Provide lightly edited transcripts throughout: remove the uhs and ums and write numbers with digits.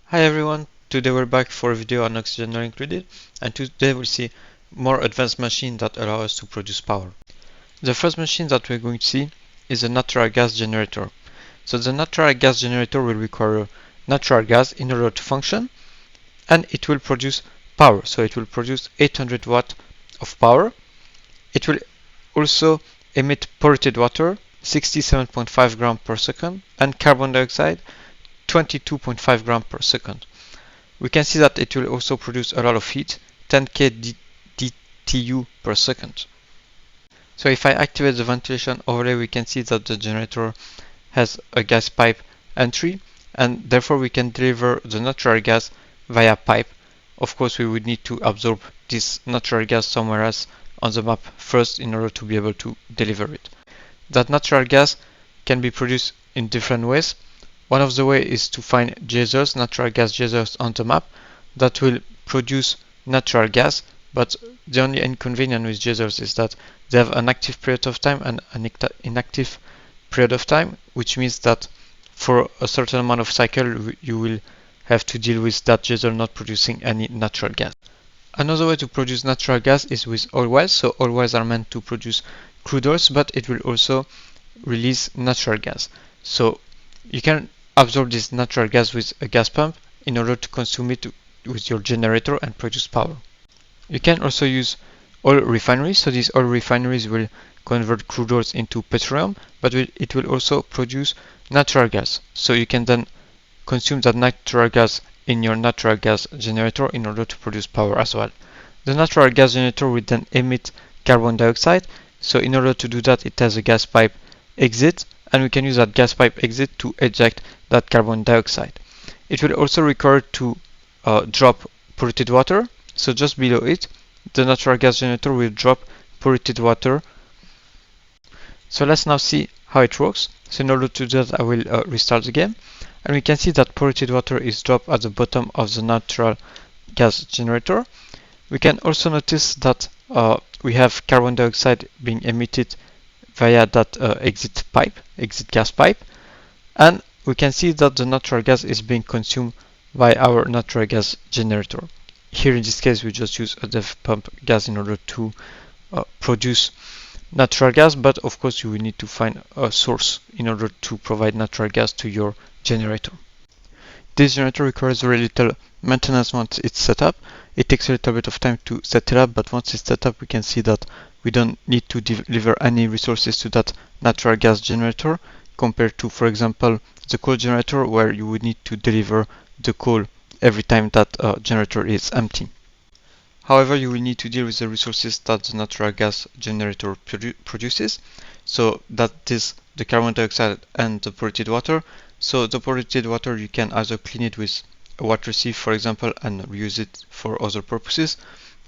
Hi everyone, today we're back for a video on oxygen not included, and today we'll see more advanced machines that allow us to produce power. The first machine that we're going to see is a natural gas generator. So the natural gas generator will require natural gas in order to function, and it will produce power. So it will produce 800 watt of power. It will also emit polluted water, 67.5 grams per second, and carbon dioxide, 22.5 grams per second. We can see that it will also produce a lot of heat, 10k dTU per second. So if I activate the ventilation overlay, we can see that the generator has a gas pipe entry, and therefore we can deliver the natural gas via pipe. Of course, we would need to absorb this natural gas somewhere else on the map first in order to be able to deliver it. That natural gas can be produced in different ways. One of the ways is to find geysers, natural gas geysers on the map that will produce natural gas, but the only inconvenience with geysers is that they have an active period of time and an inactive period of time, which means that for a certain amount of cycle you will have to deal with that geyser not producing any natural gas. Another way to produce natural gas is with oil wells. So oil wells are meant to produce crude oils, but it will also release natural gas. So you can absorb this natural gas with a gas pump in order to consume it with your generator and produce power. You can also use oil refineries. So these oil refineries will convert crude oils into petroleum, but it will also produce natural gas. So you can then consume that natural gas in your natural gas generator in order to produce power as well. The natural gas generator will then emit carbon dioxide. So in order to do that, it has a gas pipe exit, and we can use that gas pipe exit to eject that carbon dioxide. It will also require to drop polluted water. So just below it, the natural gas generator will drop polluted water. So let's now see how it works. So in order to do that, I will restart the game. And we can see that polluted water is dropped at the bottom of the natural gas generator. We can also notice that we have carbon dioxide being emitted via that exit gas pipe, and we can see that the natural gas is being consumed by our natural gas generator. Here in this case we just use a depth pump gas in order to produce natural gas, but of course you will need to find a source in order to provide natural gas to your generator. This generator requires very little maintenance once it's set up. It takes a little bit of time to set it up, but once it's set up we can see that we don't need to deliver any resources to that natural gas generator compared to, for example, the coal generator, where you would need to deliver the coal every time that generator is empty. However, you will need to deal with the resources that the natural gas generator produces. So that is the carbon dioxide and the polluted water. So the polluted water, you can either clean it with a water sieve, for example, and reuse it for other purposes,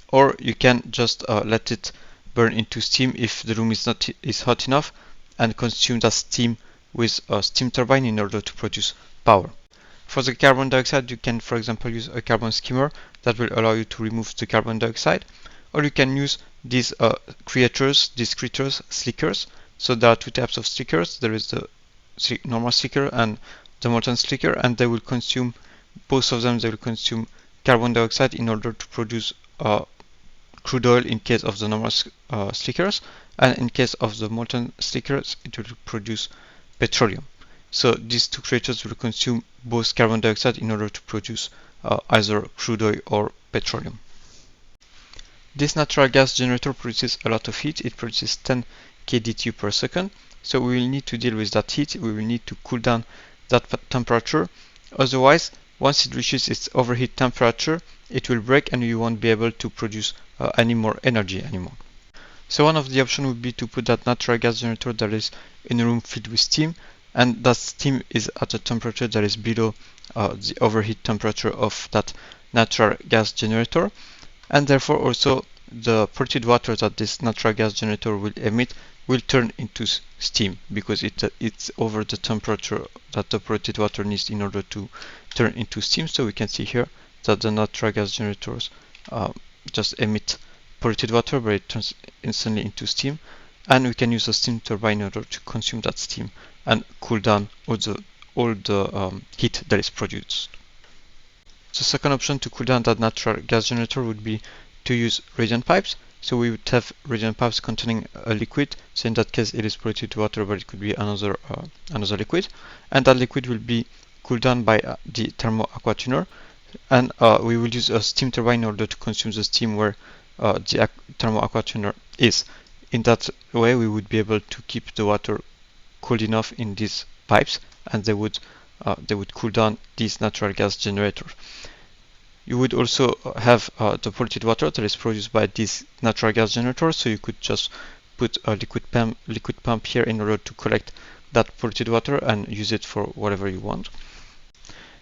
or you can just let it burn into steam if the room is hot enough, and consume that steam with a steam turbine in order to produce power. For the carbon dioxide, you can, for example, use a carbon skimmer that will allow you to remove the carbon dioxide, or you can use these critters, slickers. So there are two types of slickers. There is the normal slicker and the molten slicker, and they will consume, both of them, they will consume carbon dioxide in order to produce crude oil in case of the normal slickers, and in case of the molten slickers, it will produce petroleum. So these two creatures will consume both carbon dioxide in order to produce either crude oil or petroleum. This natural gas generator produces a lot of heat. It produces 10 kDTU per second. So we will need to deal with that heat. We will need to cool down that temperature. Otherwise, once it reaches its overheat temperature, it will break and you won't be able to produce any more energy anymore. So one of the options would be to put that natural gas generator that is in a room filled with steam, and that steam is at a temperature that is below the overheat temperature of that natural gas generator, and therefore also the polluted water that this natural gas generator will emit will turn into steam, because it's over the temperature that the polluted water needs in order to turn into steam. So we can see here that the natural gas generators just emit polluted water, but it turns instantly into steam, and we can use a steam turbine in order to consume that steam and cool down all the heat that is produced. The second option to cool down that natural gas generator would be to use radiant pipes. So we would have radiant pipes containing a liquid. So in that case, it is polluted water, but it could be another liquid, and that liquid will be cooled down by the thermo aqua tuner, and we will use a steam turbine in order to consume the steam where the thermo aqua tuner is. In that way, we would be able to keep the water cold enough in these pipes, and they would cool down this natural gas generator. You would also have the polluted water that is produced by this natural gas generator, so you could just put a liquid pump here in order to collect that polluted water and use it for whatever you want.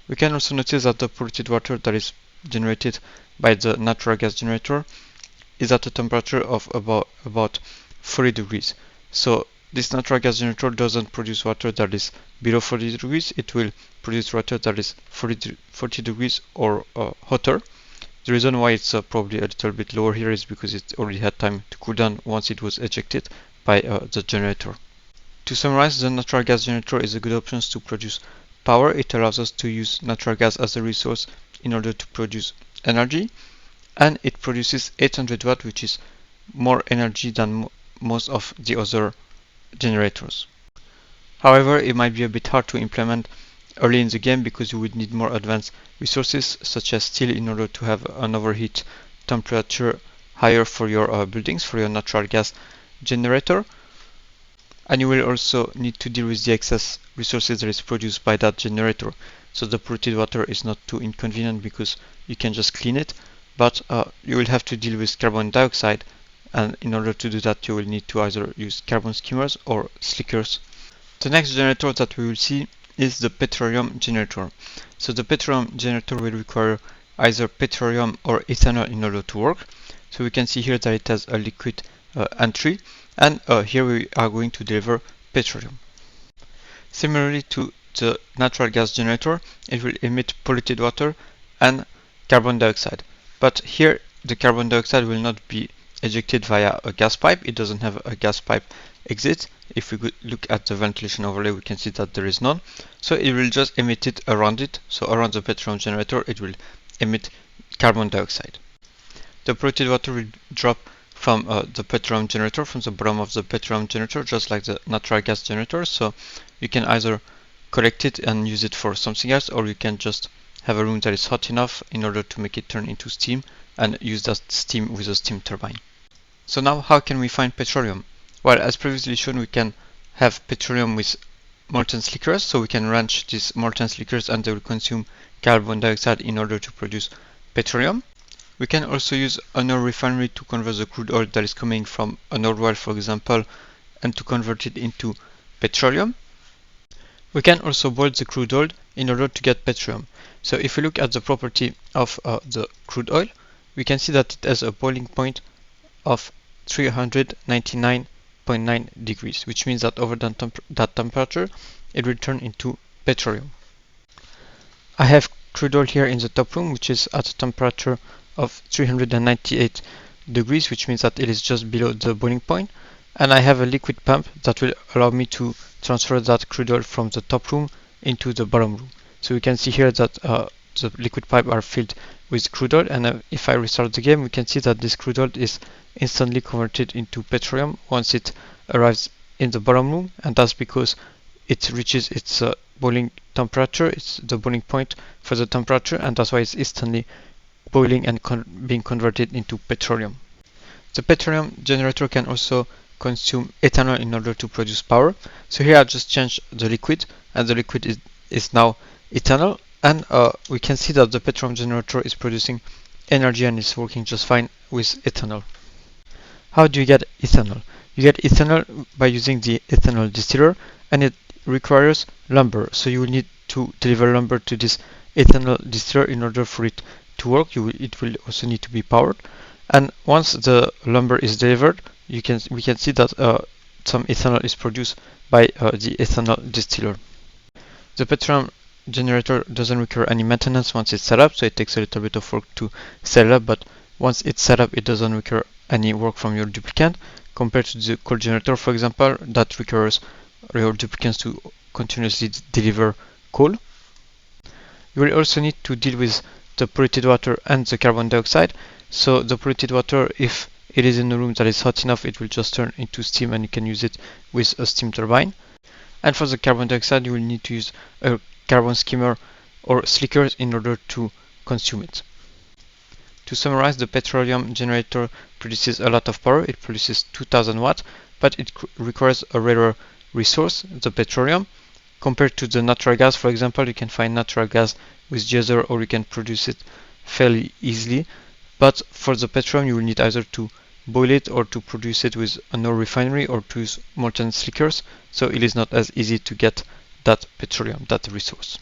We can also notice that the polluted water that is generated by the natural gas generator is at a temperature of about 40 degrees. So this natural gas generator doesn't produce water that is below 40 degrees, it will produce water that is 40 degrees or hotter. The reason why it's probably a little bit lower here is because it already had time to cool down once it was ejected by the generator. To summarize, the natural gas generator is a good option to produce power. It allows us to use natural gas as a resource in order to produce energy, and it produces 800 watt, which is more energy than most of the other generators. However, it might be a bit hard to implement early in the game because you would need more advanced resources such as steel in order to have an overheat temperature higher for your buildings, for your natural gas generator. And you will also need to deal with the excess resources that is produced by that generator. So the polluted water is not too inconvenient because you can just clean it, but you will have to deal with carbon dioxide, and in order to do that you will need to either use carbon skimmers or slickers. The next generator that we will see is the petroleum generator. So the petroleum generator will require either petroleum or ethanol in order to work. So we can see here that it has a liquid entry, and here we are going to deliver petroleum. Similarly to the natural gas generator, it will emit polluted water and carbon dioxide. But here the carbon dioxide will not be ejected via a gas pipe. It doesn't have a gas pipe exit. If we look at the ventilation overlay, we can see that there is none. So it will just emit it around it. So around the petroleum generator, it will emit carbon dioxide. The polluted water will drop from the petroleum generator, from the bottom of the petroleum generator, just like the natural gas generator. So you can either collect it and use it for something else, or you can just have a room that is hot enough in order to make it turn into steam and use that steam with a steam turbine. So now how can we find petroleum? Well, as previously shown, we can have petroleum with molten slickers, so we can wrench these molten slickers and they will consume carbon dioxide in order to produce petroleum. We can also use an oil refinery to convert the crude oil that is coming from an oil well, for example, and to convert it into petroleum. We can also boil the crude oil in order to get petroleum. So if we look at the property of the crude oil, we can see that it has a boiling point of 399.9 degrees, which means that over that temperature, it will turn into petroleum. I have crude oil here in the top room, which is at a temperature of 398 degrees, which means that it is just below the boiling point. And I have a liquid pump that will allow me to transfer that crude oil from the top room into the bottom room. So we can see here that the liquid pipe are filled with crude oil, and if I restart the game, we can see that this crude oil is instantly converted into petroleum once it arrives in the bottom room, and that's because it reaches its boiling temperature. It's the boiling point for the temperature, and that's why it's instantly boiling and being converted into petroleum. The petroleum generator can also consume ethanol in order to produce power. So here I just changed the liquid, and the liquid is now ethanol, and we can see that the petroleum generator is producing energy and is working just fine with ethanol. How do you get ethanol? You get ethanol by using the ethanol distiller, and it requires lumber. So you will need to deliver lumber to this ethanol distiller in order for it to work. It will also need to be powered. And once the lumber is delivered, we can see that some ethanol is produced by the ethanol distiller. The petroleum generator doesn't require any maintenance once it's set up, so it takes a little bit of work to set it up, but once it's set up, it doesn't require any work from your duplicant, compared to the coal generator, for example, that requires your duplicants to continuously deliver coal. You will also need to deal with the polluted water and the carbon dioxide. So the polluted water, if it is in a room that is hot enough, it will just turn into steam and you can use it with a steam turbine. And for the carbon dioxide, you will need to use a carbon skimmer or slickers in order to consume it. To summarize, the petroleum generator produces a lot of power. It produces 2000 watts, but it requires a rarer resource, the petroleum. Compared to the natural gas, for example, you can find natural gas with geyser or you can produce it fairly easily. But for the petroleum, you will need either to boil it or to produce it with an oil refinery or to use molten slickers. So it is not as easy to get that petroleum, that resource.